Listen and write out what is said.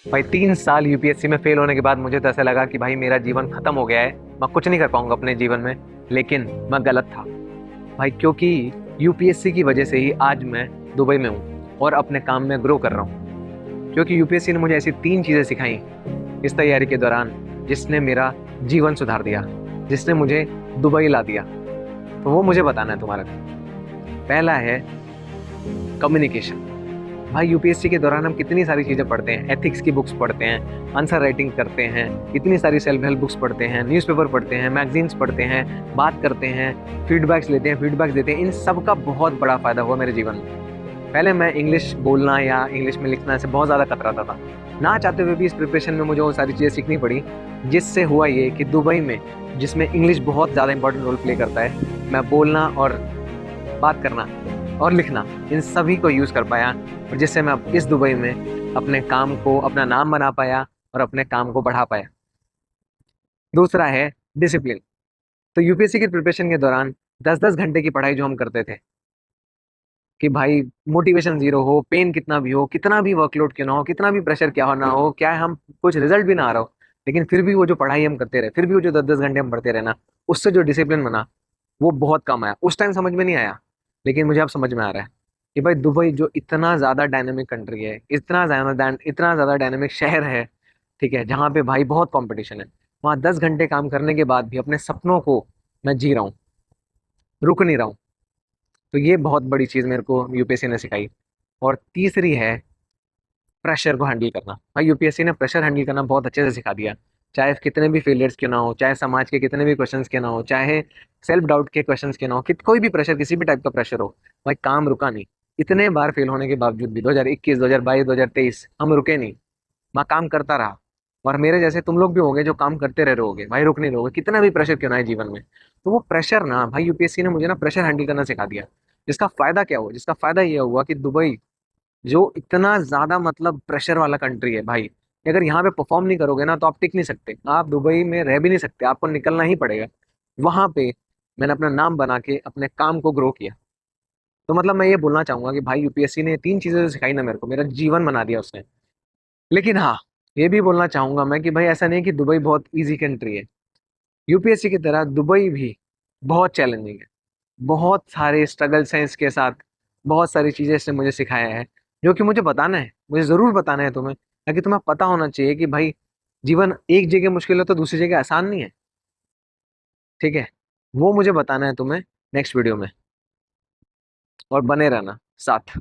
भाई 3 साल यूपीएससी में फेल होने के बाद मुझे तो ऐसा लगा कि भाई मेरा जीवन खत्म हो गया है, मैं कुछ नहीं कर पाऊंगा अपने जीवन में। लेकिन मैं गलत था भाई, क्योंकि यूपीएससी की वजह से ही आज मैं दुबई में हूँ और अपने काम में ग्रो कर रहा हूँ। क्योंकि यूपीएससी ने मुझे ऐसी 3 चीज़ें सिखाई इस तैयारी के दौरान जिसने मेरा जीवन सुधार दिया, जिसने मुझे दुबई ला दिया। तो वो मुझे बताना है तुम्हारा। पहला है कम्युनिकेशन। भाई यूपीएससी के दौरान हम कितनी सारी चीज़ें पढ़ते हैं, एथिक्स की बुक्स पढ़ते हैं, आंसर राइटिंग करते हैं, इतनी सारी सेल्फ हेल्प बुक्स पढ़ते हैं, न्यूज़पेपर पढ़ते हैं, मैगजीन्स पढ़ते हैं, बात करते हैं, फीडबैक्स लेते हैं, फीडबैक्स देते हैं। इन सब का बहुत बड़ा फायदा हुआ मेरे जीवन में। पहले मैं इंग्लिश बोलना या इंग्लिश में लिखना से बहुत ज़्यादा कतराता था। ना चाहते हुए भी इस प्रिपरेशन में मुझे वो सारी चीज़ें सीखनी पड़ी, जिससे हुआ ये कि दुबई में, जिसमें इंग्लिश बहुत ज़्यादा इंपॉर्टेंट रोल प्ले करता है, मैं बोलना और बात करना और लिखना इन सभी को यूज़ कर पाया, और जिससे मैं इस दुबई में अपने काम को, अपना नाम बना पाया और अपने काम को बढ़ा पाया। दूसरा है डिसिप्लिन। तो यूपीएससी की प्रिपरेशन के दौरान 10-10 घंटे की पढ़ाई जो हम करते थे, कि भाई मोटिवेशन जीरो हो, पेन कितना भी हो, कितना भी वर्कलोड क्यों ना हो, कितना भी प्रेशर क्या हो ना हो, क्या है, हम कुछ रिजल्ट भी ना आ रहा हो, लेकिन फिर भी वो जो पढ़ाई हम करते रहे, फिर भी वो जो 10-10 घंटे हम पढ़ते रहे ना, उससे जो डिसिप्लिन बना वो बहुत कम आया। उस टाइम समझ में नहीं आया, लेकिन मुझे अब समझ में आ रहा है कि भाई दुबई जो इतना ज़्यादा डायनेमिक कंट्री है, इतना ज़्यादा डायनेमिक शहर है, ठीक है, जहाँ पे भाई बहुत कंपटीशन है, वहाँ 10 घंटे काम करने के बाद भी अपने सपनों को मैं जी रहा हूँ, रुक नहीं रहा हूँ। तो ये बहुत बड़ी चीज़ मेरे को यूपीएससी ने सिखाई। और तीसरी है प्रेशर को हैंडल करना। भाई यूपीएससी ने प्रेशर हैंडल करना बहुत अच्छे से सिखा दिया। चाहे कितने भी फेलियर्स क्यों ना हो, चाहे समाज के कितने भी क्वेश्चंस क्यों ना हो, चाहे सेल्फ डाउट के क्वेश्चंस क्यों ना हो, कि कोई भी प्रेशर, किसी भी टाइप का प्रेशर हो, भाई काम रुका नहीं। इतने बार फेल होने के बावजूद भी 2021, 2022, 2023 हम रुके नहीं, मैं काम करता रहा। और मेरे जैसे तुम लोग भी होंगे जो काम करते रह रहोगे भाई, रुक नहीं रहोगे, कितना भी प्रेशर क्यों ना है जीवन में। तो वो प्रेशर ना, भाई यूपीएससी ने मुझे ना प्रेशर हैंडल करना सिखा दिया। जिसका फायदा क्या हुआ, जिसका फायदा ये हुआ कि दुबई जो इतना ज्यादा मतलब प्रेशर वाला कंट्री है भाई, अगर यहाँ पे परफॉर्म नहीं करोगे ना तो आप टिक नहीं सकते, आप दुबई में रह भी नहीं सकते, आपको निकलना ही पड़ेगा। वहां पे मैंने अपना नाम बना के अपने काम को ग्रो किया। तो मतलब मैं ये बोलना चाहूंगा कि भाई यूपीएससी ने 3 चीजें जो सिखाई ना मेरे को, मेरा जीवन बना दिया उसने। लेकिन हाँ, ये भी बोलना चाहूंगा मैं कि भाई ऐसा नहीं कि दुबई बहुत इजी कंट्री है। यूपीएससी की तरह दुबई भी बहुत चैलेंजिंग है, बहुत सारे स्ट्रगल्स हैं इसके साथ, बहुत सारी चीजें इसने मुझे सिखाया है, जो कि मुझे बताना है, मुझे जरूर बताना है तुम्हें, ताकि तुम्हें पता होना चाहिए कि भाई जीवन एक जगह मुश्किल है तो दूसरी जगह आसान नहीं है। ठीक है, वो मुझे बताना है तुम्हें नेक्स्ट वीडियो में, और बने रहना साथ।